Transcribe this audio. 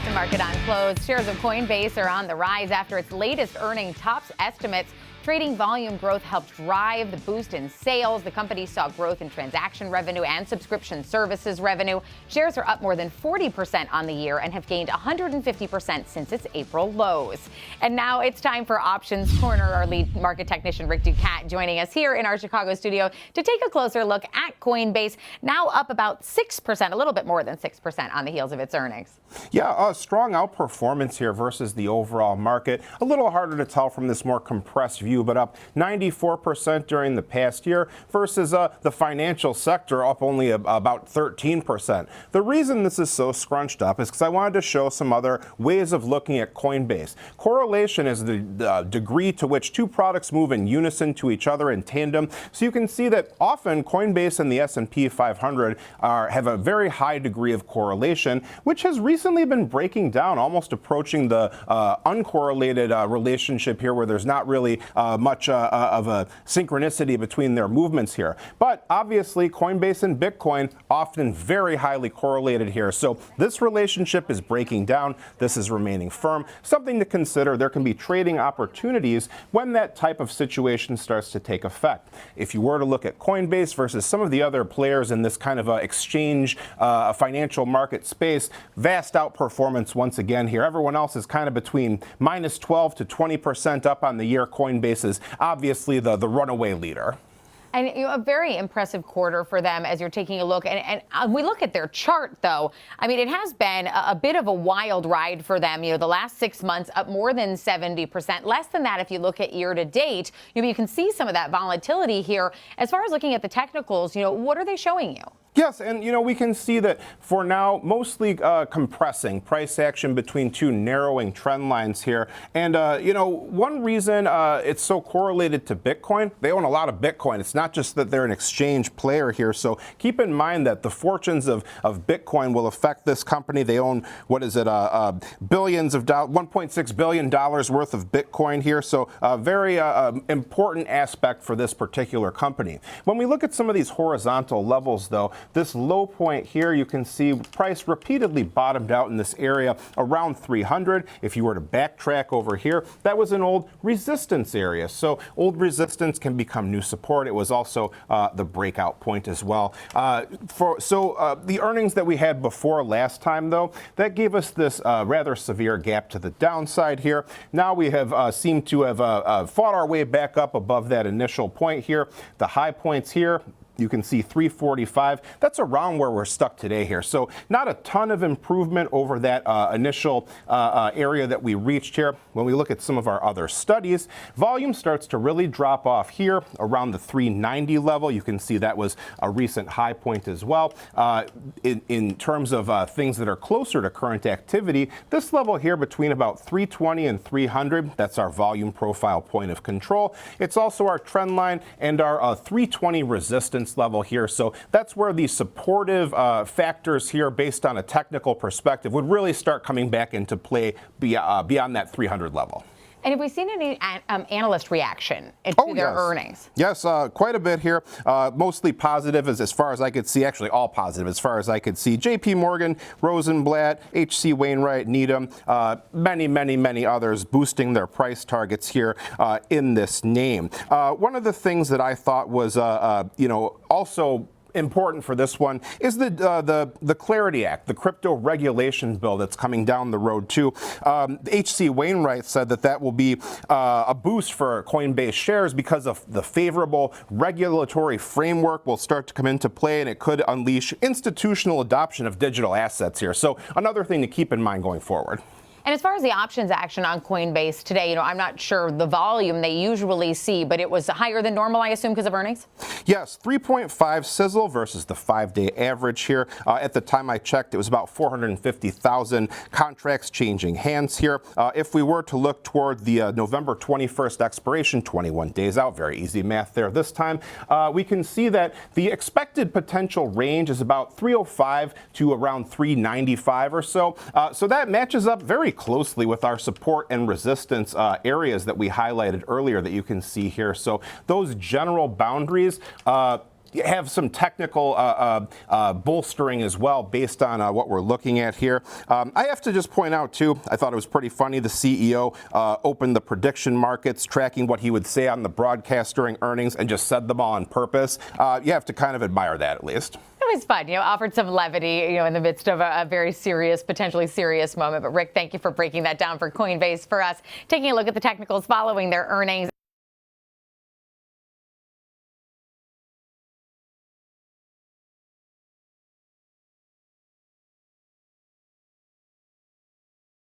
the market on close. Shares of Coinbase are on the rise after its latest earning tops estimates. Trading volume growth helped drive the boost in sales. The company saw growth in transaction revenue and subscription services revenue. Shares are up more than 40% on the year and have gained 150% since its April lows. And now it's time for Options Corner. Our lead market technician, Rick Ducat, joining us here in our Chicago studio to take a closer look at Coinbase, now up about 6%, a little bit more than 6% on the heels of its earnings. Yeah, strong outperformance here versus the overall market. A little harder to tell from this more compressed view, but up 94% during the past year versus the financial sector up only about 13%. The reason this is so scrunched up is because I wanted to show some other ways of looking at Coinbase. Correlation is the degree to which two products move in unison to each other in tandem. So you can see that often Coinbase and the S&P 500 have a very high degree of correlation, which has recently been breaking down, almost approaching the uncorrelated relationship here, where there's not really much of a synchronicity between their movements here. But obviously, Coinbase and Bitcoin often very highly correlated here. So this relationship is breaking down. This is remaining firm. Something to consider. There can be trading opportunities when that type of situation starts to take effect. If you were to look at Coinbase versus some of the other players in this kind of exchange financial market space, vast outperformance once again here. Everyone else is kind of between minus 12 to 20% up on the year. Coinbase is obviously the runaway leader. And a very impressive quarter for them as you're taking a look. And we look at their chart, though. I mean, it has been a bit of a wild ride for them. The last 6 months up more than 70%. Less than that if you look at year to date. You can see some of that volatility here. As far as looking at the technicals, what are they showing you? Yes, and we can see that for now, mostly compressing price action between two narrowing trend lines here. And one reason it's so correlated to Bitcoin, they own a lot of Bitcoin. It's not just that they're an exchange player here. So keep in mind that the fortunes of Bitcoin will affect this company. They own, billions of dollars, $1.6 billion worth of Bitcoin here. So a very important aspect for this particular company. When we look at some of these horizontal levels, though, this low point here, you can see price repeatedly bottomed out in this area around 300. If you were to backtrack over here, that was an old resistance area. So old resistance can become new support. It was also the breakout point as well. The earnings that we had before last time, though, that gave us this rather severe gap to the downside here. Now we have seemed to have fought our way back up above that initial point here. The high points here, you can see 345. That's around where we're stuck today here. So not a ton of improvement over that initial area that we reached here. When we look at some of our other studies, volume starts to really drop off here around the 390 level. You can see that was a recent high point as well. In terms of things that are closer to current activity, this level here between about 320 and 300, that's our volume profile point of control. It's also our trend line and our 320 resistance level here. So that's where the supportive factors here based on a technical perspective would really start coming back into play beyond that 300 level. And have we seen any analyst reaction to their earnings? Yes, quite a bit here. Mostly positive as far as I could see. Actually, all positive as far as I could see. J.P. Morgan, Rosenblatt, H.C. Wainwright, Needham, many others boosting their price targets here in this name. One of the things that I thought was, also important for this one is the Clarity Act, the crypto regulation bill that's coming down the road too. H.C. Wainwright said that will be a boost for Coinbase shares because of the favorable regulatory framework will start to come into play, and it could unleash institutional adoption of digital assets here. So another thing to keep in mind going forward. And as far as the options action on Coinbase today, I'm not sure the volume they usually see, but it was higher than normal, I assume, because of earnings? Yes, 3.5 sizzle versus the 5-day average here. At the time I checked, it was about 450,000 contracts changing hands here. If we were to look toward the November 21st expiration, 21 days out, very easy math there this time, we can see that the expected potential range is about 305 to around 395 or so. So that matches up very closely with our support and resistance areas that we highlighted earlier that you can see here. So those general boundaries have some technical bolstering as well based on what we're looking at here. I have to just point out, too, I thought it was pretty funny. The CEO opened the prediction markets, tracking what he would say on the broadcast during earnings, and just said them all on purpose. You have to kind of admire that, at least. It was fun, offered some levity, in the midst of a very serious, potentially serious moment. But Rick, thank you for breaking that down for Coinbase for us. Taking a look at the technicals following their earnings.